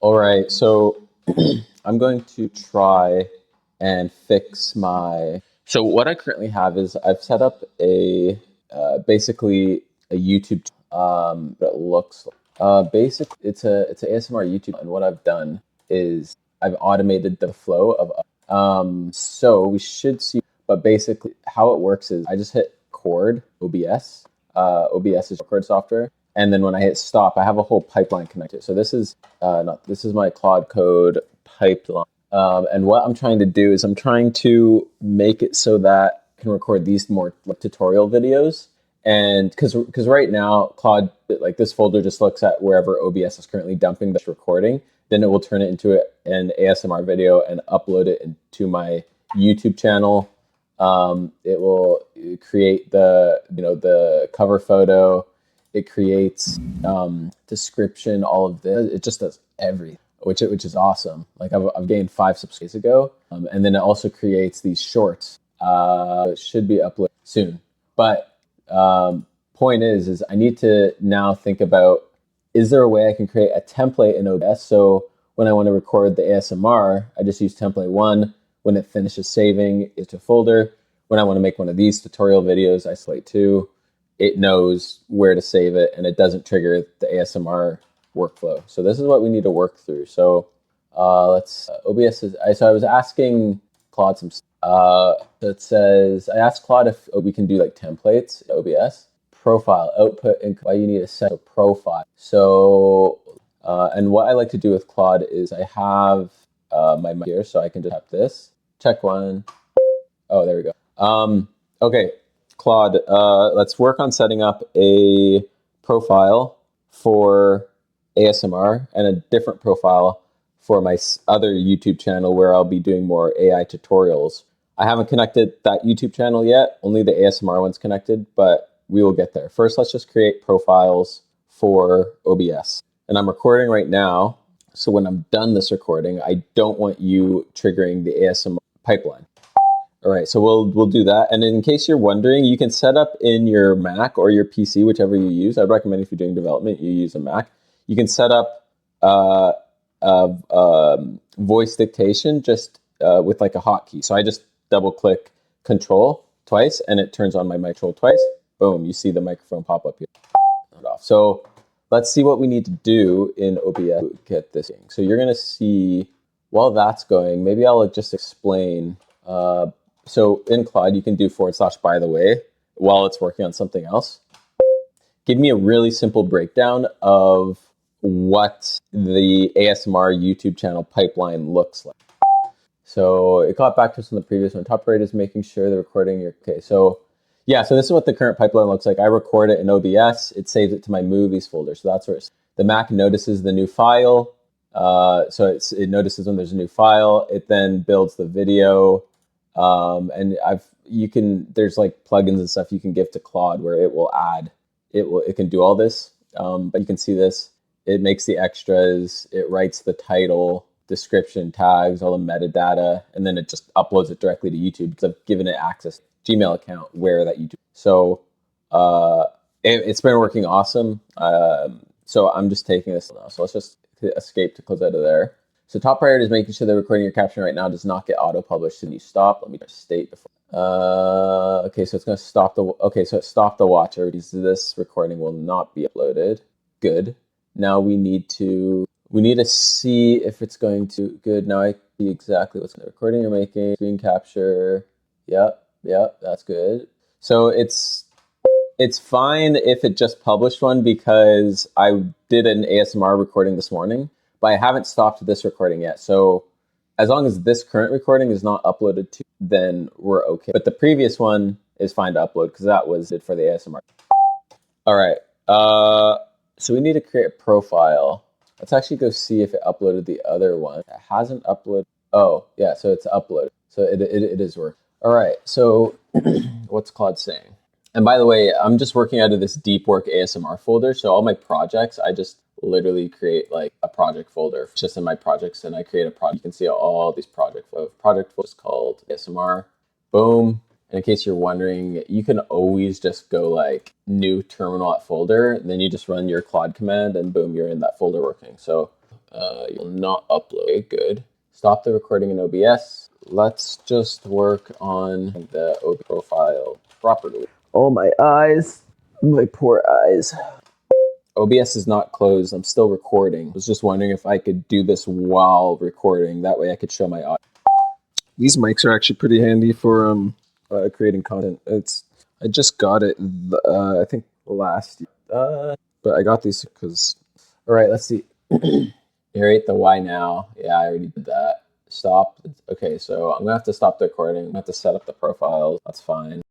All right, so I'm going to try and fix my. So what I currently have is I've set up a basically a YouTube. That looks basically it's an ASMR YouTube, and what I've done is I've automated the flow of. So we should see, but basically how it works is I just hit record OBS. OBS is record software. And then when I hit stop, I have a whole pipeline connected. So this is this is my Claude code pipeline. And what I'm trying to do is I'm trying to make it so that I can record these more like tutorial videos. And because right now Claude, like this folder just looks at wherever OBS is currently dumping this recording, then it will turn it into an ASMR video and upload it into my YouTube channel. It will create the cover photo. It creates description, all of this. It just does everything, which is awesome. Like I've gained 5 subscribers ago, and then it also creates these shorts. It should be uploaded soon. But point is I need to now think about, is there a way I can create a template in OBS? So when I want to record the ASMR, I just use template 1. When it finishes saving, it's a folder. When I want to make one of these tutorial videos, I select 2. It knows where to save it, and it doesn't trigger the ASMR workflow. So this is what we need to work through. So OBS is, so I was asking Claude some, it says, I asked Claude if we can do like templates, OBS, profile, output, and why you need a set of profile. So, and what I like to do with Claude is I have my mic here, so I can just tap this, check 1. Oh, there we go. Okay. Claude, let's work on setting up a profile for ASMR and a different profile for my other YouTube channel where I'll be doing more AI tutorials. I haven't connected that YouTube channel yet, only the ASMR one's connected, but we will get there. First, let's just create profiles for OBS. And I'm recording right now, so when I'm done this recording, I don't want you triggering the ASMR pipeline. All right, so we'll do that. And in case you're wondering, you can set up in your Mac or your PC, whichever you use. I'd recommend if you're doing development, you use a Mac. You can set up voice dictation just with like a hotkey. So I just double click Control twice, and it turns on my microphone twice. Boom, you see the microphone pop up here. So let's see what we need to do in OBS to get this thing. So you're gonna see, while that's going, maybe I'll just explain. So in Claude, you can do / by the way, while it's working on something else. Give me a really simple breakdown of what the ASMR YouTube channel pipeline looks like. So it got back to us in the previous one. Top rate is making sure the recording, okay. So yeah, so this is what the current pipeline looks like. I record it in OBS, it saves it to my movies folder. So that's where the Mac notices the new file. So it notices when there's a new file. It then builds the video. And there's like plugins and stuff you can give to Claude where it will add, it can do all this. But you can see this, it makes the extras, it writes the title, description, tags, all the metadata, and then it just uploads it directly to YouTube because I've given it access to Gmail account where that YouTube. So, it's been working awesome. So I'm just taking this now. So let's just escape to close out of there. So top priority is making sure the recording you're capturing right now does not get auto-published and you stop. Let me just state before. Okay, so it's going to stop so it stopped the watcher. This recording will not be uploaded. Good. Now we need to see if it's going to, good. Now I see exactly what's the recording you're making, screen capture. Yep, that's good. So it's fine if it just published one because I did an ASMR recording this morning. But I haven't stopped this recording yet. So as long as this current recording is not uploaded to, then we're okay. But the previous one is fine to upload because that was it for the ASMR. All right. So we need to create a profile. Let's actually go see if it uploaded the other one. It hasn't uploaded. Oh, yeah. So it's uploaded. So it is working. All right. So what's Claude saying? And by the way, I'm just working out of this deep work ASMR folder. So all my projects, I just literally create like a project folder just in my projects, and I create a project. You can see all these project folders called ASMR. Boom. And in case you're wondering, you can always just go like new terminal at folder, and then you just run your Claude command and boom, you're in that folder working. So You'll not upload. Okay, good. Stop the recording in OBS. Let's just work on the OBS profile properly. Oh, my eyes. My poor eyes. OBS is not closed. I'm still recording. I was just wondering if I could do this while recording. That way I could show my audio. These mics are actually pretty handy for creating content. I just got it, I think last year. But I got these because... All right, let's see. Iterate the why now. Yeah, I already did that. Stop. Okay, so I'm going to have to stop the recording. I'm going to have to set up the profile. That's fine.